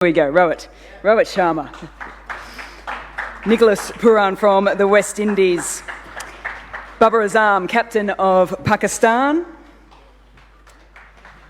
Here we go, Rohit Sharma. Nicholas Puran from the West Indies. Babar Azam, captain of Pakistan.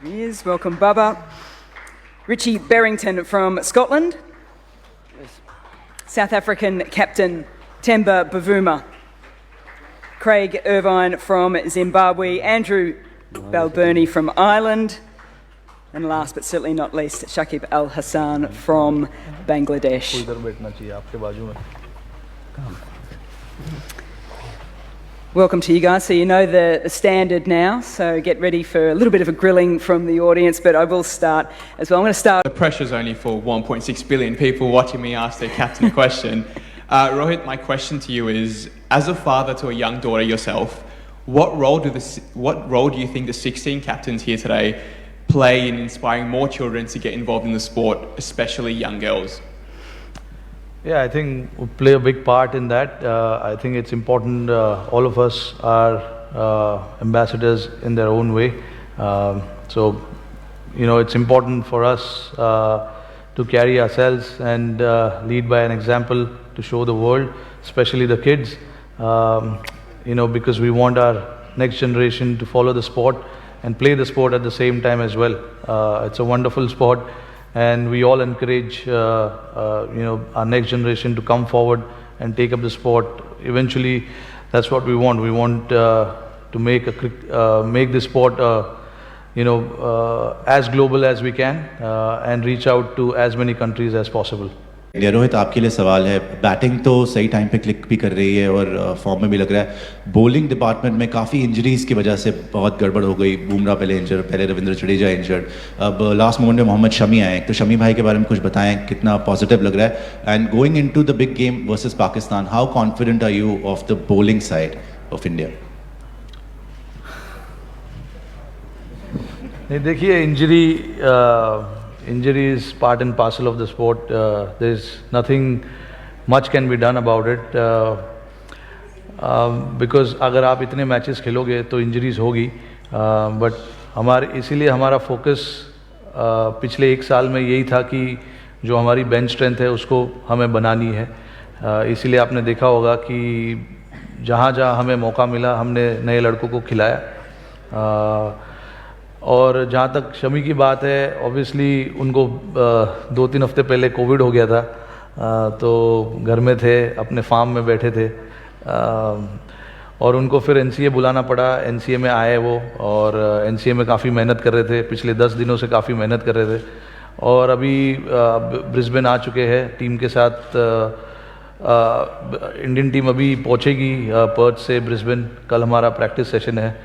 Here he is, welcome Baba. Richie Berrington from Scotland. South African captain Temba Bavuma. Craig Irvine from Zimbabwe. Andrew Balbirnie from Ireland. And last but certainly not least, Shakib Al Hassan from Bangladesh. Welcome to you guys. So you know the standard now, so get ready for a little bit of a grilling from the audience, but I will start as well. I'm going to start... The pressure's only for 1.6 billion people watching me ask their captain a question. Rohit, my question to you is, as a father to a young daughter yourself, what role do you think the 16 captains here today play in inspiring more children to get involved in the sport, especially young girls? Yeah, I think we play a big part in that. I think it's important, all of us are ambassadors in their own way. So, you know, it's important for us to carry ourselves and lead by an example to show the world, especially the kids, you know, because we want our next generation to follow the sport and play the sport at the same time as well. It's a wonderful sport, and we all encourage you know, our next generation to come forward and take up the sport. Eventually, that's what we want. We want to make this sport you know, as global as we can and reach out to as many countries as possible. Rohit, आपके लिए सवाल है. Batting तो सही time पे click भी कर रही है और फॉर्म में भी लग रहा है. बॉलिंग डिपार्टमेंट में काफ़ी इंजरीज की वजह से बहुत गड़बड़ हो गई. बुमराह पहले इंजर्ड, पहले रविंद्र जडेजा इंजर्ड, अब लास्ट मोमेंट में मोहम्मद शमी आए. तो शमी भाई के बारे में कुछ बताएं, कितना पॉजिटिव लग रहा है. And going into the big game versus Pakistan, how confident are you of the bowling side of India? नहीं, देखिए, injury is part and parcel of the sport. There's nothing much can be done about it because अगर आप इतने matches खेलोगे तो injuries होगी. But इसीलिए हमारा फोकस पिछले एक साल में यही था कि जो हमारी बेंच स्ट्रेंथ है उसको हमें बनानी है. इसीलिए आपने देखा होगा कि जहाँ जहाँ हमें मौका मिला हमने नए लड़कों को खिलाया. और जहाँ तक शमी की बात है, ऑब्वियसली उनको 2-3 हफ्ते पहले कोविड हो गया था, तो घर में थे, अपने फार्म में बैठे थे, और उनको फिर एनसीए बुलाना पड़ा. एनसीए में आए वो, और एनसीए में काफ़ी मेहनत कर रहे थे. पिछले 10 दिनों से काफ़ी मेहनत कर रहे थे, और अभी ब्रिस्बेन आ चुके हैं टीम के साथ. इंडियन टीम अभी पहुँचेगी पर्थ से ब्रिस्बेन. कल हमारा प्रैक्टिस सेशन है,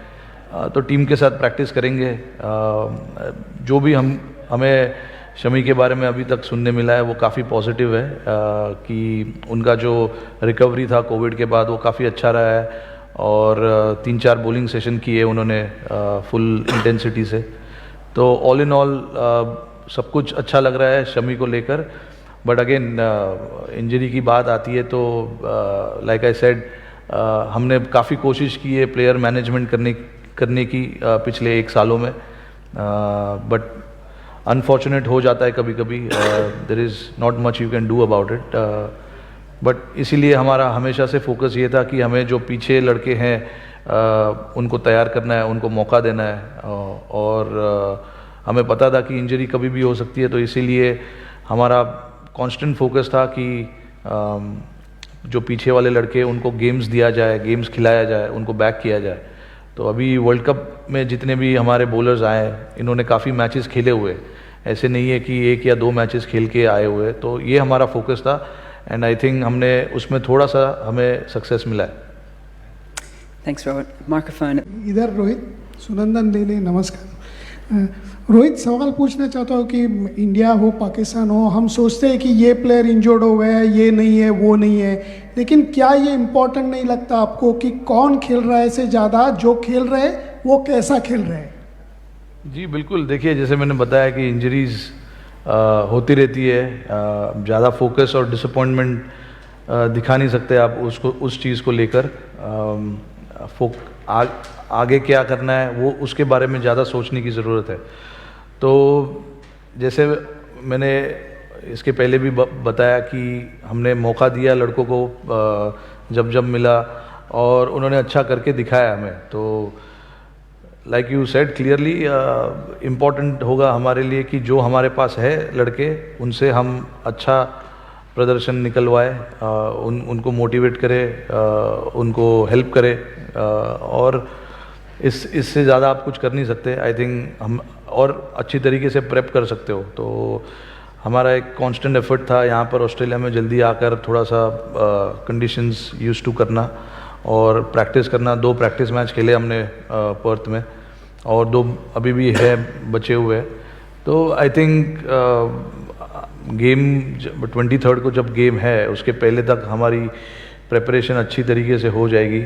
तो टीम के साथ प्रैक्टिस करेंगे. जो भी हमें शमी के बारे में अभी तक सुनने मिला है वो काफ़ी पॉजिटिव है कि उनका जो रिकवरी था कोविड के बाद वो काफ़ी अच्छा रहा है, और 3-4 बॉलिंग सेशन किए उन्होंने फुल इंटेंसिटी से. तो ऑल इन ऑल सब कुछ अच्छा लग रहा है शमी को लेकर. बट अगेन इंजरी की बात आती है तो लाइक आई सेड, हमने काफ़ी कोशिश की है प्लेयर मैनेजमेंट करने की पिछले 1 सालों में, बट अनफॉर्चुनेट हो जाता है कभी कभी. There is not much you can do about it. But इसीलिए हमारा हमेशा से फोकस ये था कि हमें जो पीछे लड़के हैं उनको तैयार करना है, उनको मौका देना है, और हमें पता था कि इंजरी कभी भी हो सकती है. तो इसीलिए हमारा कांस्टेंट फोकस था कि जो पीछे वाले लड़के उनको गेम्स दिया जाए, गेम्स खिलाया जाए, उनको बैक किया जाए. तो अभी वर्ल्ड कप में जितने भी हमारे बॉलर्स आए, इन्होंने काफ़ी मैचेस खेले हुए. ऐसे नहीं है कि 1 या 2 मैचेस खेल के आए हुए. तो ये हमारा फोकस था, एंड आई थिंक हमने उसमें थोड़ा सा हमें सक्सेस मिला है. Thanks, Robert. Microphone. इधर रोहित, सुनंदन देले, नमस्कार. रोहित, सवाल पूछना चाहता हूँ कि इंडिया हो पाकिस्तान हो, हम सोचते हैं कि ये प्लेयर इंजर्ड हो गया है, ये नहीं है, वो नहीं है, लेकिन क्या ये इम्पोर्टेंट नहीं लगता आपको कि कौन खेल रहा है से ज़्यादा जो खेल रहे हैं वो कैसा खेल रहे हैं? जी बिल्कुल. देखिए, जैसे मैंने बताया कि इंजरीज होती रहती है. ज़्यादा फोकस और डिसअपॉइंटमेंट दिखा नहीं सकते आप उसको, उस चीज़ को लेकर. आगे क्या करना है वो उसके बारे में ज़्यादा सोचने की ज़रूरत है. तो जैसे मैंने इसके पहले भी बताया कि हमने मौका दिया लड़कों को जब जब मिला और उन्होंने अच्छा करके दिखाया हमें। तो like you said clearly important होगा हमारे लिए कि जो हमारे पास है लड़के उनसे हम अच्छा प्रदर्शन निकलवाए, उनको मोटिवेट करें, उनको हेल्प करें, और इससे ज़्यादा आप कुछ कर नहीं सकते। आई थिंक हम और अच्छी तरीके से प्रेप कर सकते हो। तो हमारा एक कांस्टेंट एफर्ट था यहाँ पर ऑस्ट्रेलिया में जल्दी आकर थोड़ा सा कंडीशंस यूज टू करना और प्रैक्टिस करना। 2 प्रैक्टिस मैच खेले हमने पर्थ में और 2 अभी भी है बचे हुए। तो आई थिंक गेम 23 को जब गेम है उसके पहले तक हमारी प्रिपरेशन अच्छी तरीके से हो जाएगी।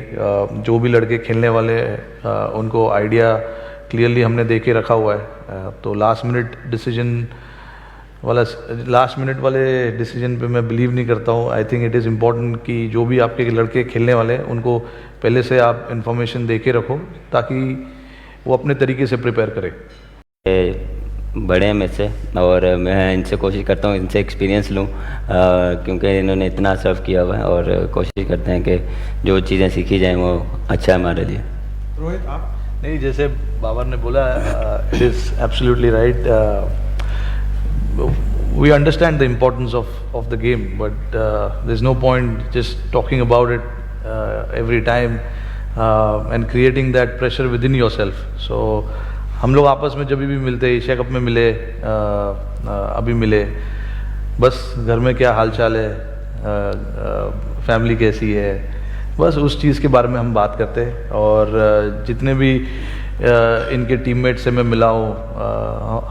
जो भी लड़के खेलने वाले हैं उनको आइडिया क्लियरली हमने दे के रखा हुआ है। तो लास्ट मिनट वाले डिसीजन पे मैं बिलीव नहीं करता हूँ। I think it is important कि जो भी आपके लड़के खेलने वाले हैं उनको पहले से आप इन्फॉर्मेशन दे के रखो ताकि वो अपने तरीके से प्रिपेयर करें। बड़े हैं मेरे से और मैं इनसे कोशिश करता हूँ इनसे एक्सपीरियंस लूँ, क्योंकि इन्होंने इतना सर्व किया हुआ है और कोशिश करते हैं कि जो चीज़ें सीखी जाएँ वो अच्छा है हमारे लिए। रोहित आप? नहीं, जैसे बाबर ने बोला it is absolutely right. we understand the importance of the game, but there's no point just talking about it every time and creating that pressure within yourself. So हम लोग आपस में जब भी मिलते, एशिया कप में मिले, अभी मिले, बस घर में क्या हाल चाल है, फैमिली कैसी है, बस उस चीज़ के बारे में हम बात करते हैं। और जितने भी इनके टीममेट से मैं मिला हूँ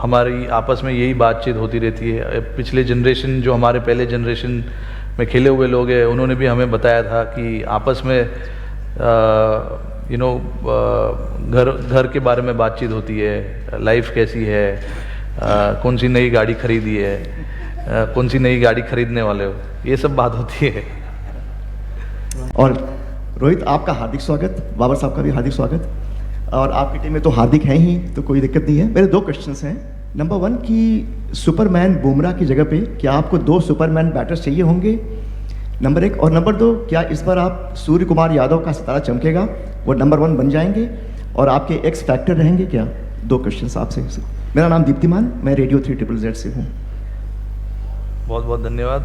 हमारी आपस में यही बातचीत होती रहती है। पिछले जनरेशन जो हमारे पहले जनरेशन में खेले हुए लोग हैं उन्होंने भी हमें बताया था कि आपस में घर के बारे में बातचीत होती है, लाइफ कैसी है, कौन सी नई गाड़ी खरीदी है, कौन सी नई गाड़ी खरीदने वाले हो, ये सब बात होती है। और रोहित आपका हार्दिक स्वागत, बाबर साहब का भी हार्दिक स्वागत। और आपकी टीम में तो हार्दिक है ही तो कोई दिक्कत नहीं है। मेरे 2 क्वेश्चंस हैं। नंबर 1 कि सुपरमैन बुमराह की जगह पे क्या आपको 2 सुपरमैन बैटर्स चाहिए होंगे, नंबर 1। और नंबर 2 क्या इस बार आप सूर्य कुमार यादव का सितारा चमकेगा, वो नंबर 1 बन जाएंगे और आपके एक्स फैक्टर रहेंगे क्या? 2 क्वेश्चन आपसे। मेरा नाम दीप्तिमान, मैं रेडियो 3ZZZ से हूँ। बहुत बहुत धन्यवाद।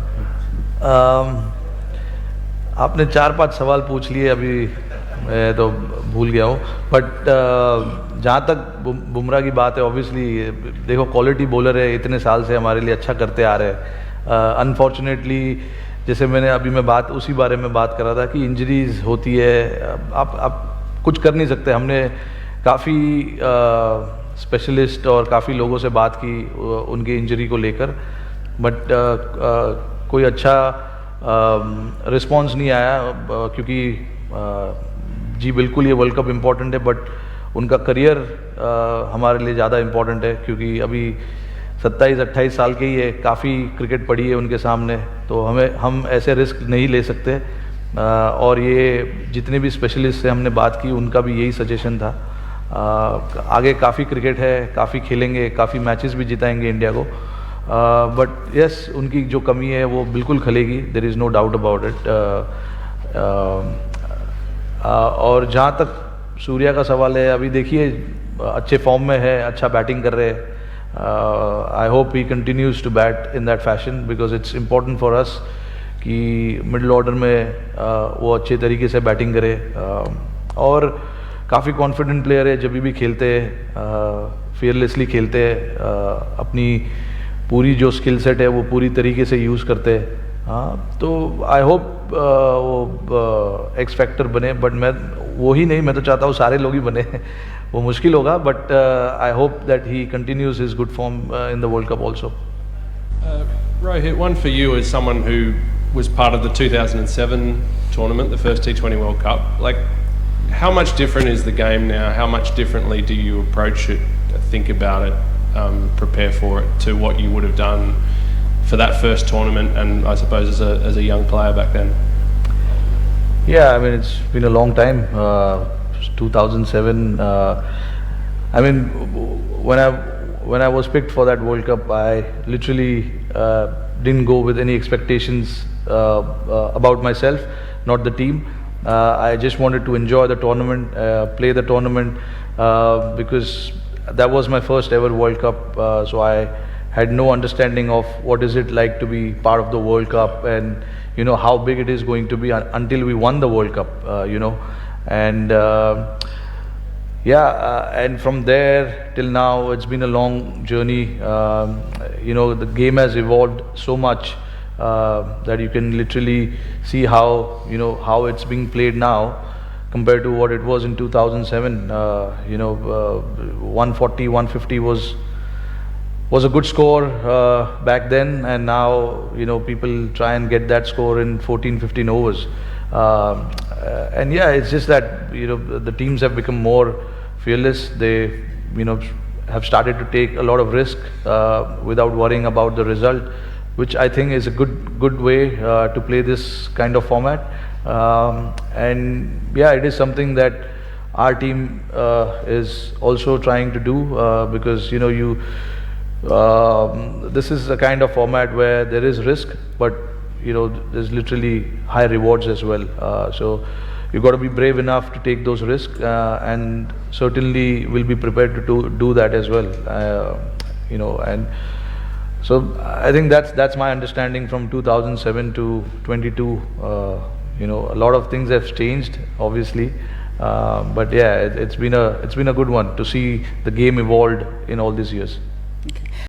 आपने 4-5 सवाल पूछ लिए, अभी मैं तो भूल गया हूँ। बट जहाँ तक बुमराह की बात है, ऑब्वियसली देखो क्वालिटी बॉलर है, इतने साल से हमारे लिए अच्छा करते आ रहे हैं। अनफॉर्चुनेटली जैसे मैं बात उसी बारे में बात कर रहा था कि इंजरीज होती है, आप कुछ कर नहीं सकते। हमने काफ़ी स्पेशलिस्ट और काफ़ी लोगों से बात की उनके इंजरी को लेकर, बट कोई अच्छा रिस्पॉन्स नहीं आया। क्योंकि जी बिल्कुल ये वर्ल्ड कप इम्पॉर्टेंट है, बट उनका करियर हमारे लिए ज़्यादा इम्पॉर्टेंट है, क्योंकि अभी 27-28 साल के ही है, काफ़ी क्रिकेट पड़ी है उनके सामने। तो हम ऐसे रिस्क नहीं ले सकते। और ये जितने भी स्पेशलिस्ट से हमने बात की उनका भी यही सजेशन था। आगे काफ़ी क्रिकेट है, काफ़ी खेलेंगे, काफ़ी मैचेस भी जिताएंगे इंडिया को, बट यस उनकी जो कमी है वो बिल्कुल खलेगी, there is no doubt about it. और जहाँ तक सूर्या का सवाल है, अभी देखिए अच्छे फॉर्म में है, अच्छा बैटिंग कर रहे हैं। I hope he continues to bat in that fashion, because it's important for us कि मिडिल ऑर्डर में वो अच्छे तरीके से बैटिंग करे। और काफ़ी कॉन्फिडेंट प्लेयर है, जब भी खेलते हैं फियरलेसली खेलते हैं, अपनी पूरी जो स्किल सेट है वो पूरी तरीके से यूज़ करते हैं। हाँ, तो आई होप वो एक्स फैक्टर बने, बट मैं वो ही नहीं, मैं तो चाहता हूँ सारे लोग ही बने। वो मुश्किल होगा, but I hope that he continues his good form in the world cup also. Rohit, one for you as someone who was part of the 2007 tournament, the first T20 World Cup. Like, how much different is the game now? How much differently do you approach it, think about it, prepare for it, to what you would have done for that first tournament, and I suppose as a young player back then? Yeah, I mean it's been a long time. 2007. I mean when I was picked for that World Cup, I literally didn't go with any expectations about myself, not the team. I just wanted to enjoy the tournament, play the tournament, because that was my first ever World Cup. So I had no understanding of what is it like to be part of the World Cup, and how big it is going to be until we won the World Cup. And and from there till now, it's been a long journey. The game has evolved so much that you can literally see how it's being played now compared to what it was in 2007. 140, 150 was a good score back then, and now people try and get that score in 14, 15 overs. And it's just that the teams have become more fearless. They have started to take a lot of risk without worrying about the result, which I think is a good way to play this kind of format. It is something that our team is also trying to do, because this is a kind of format where there is risk, but there's literally high rewards as well. So you've got to be brave enough to take those risks, and certainly will be prepared to do that as well. And so I think that's my understanding from 2007 to 22. A lot of things have changed, obviously, but it's been a good one to see the game evolved in all these years.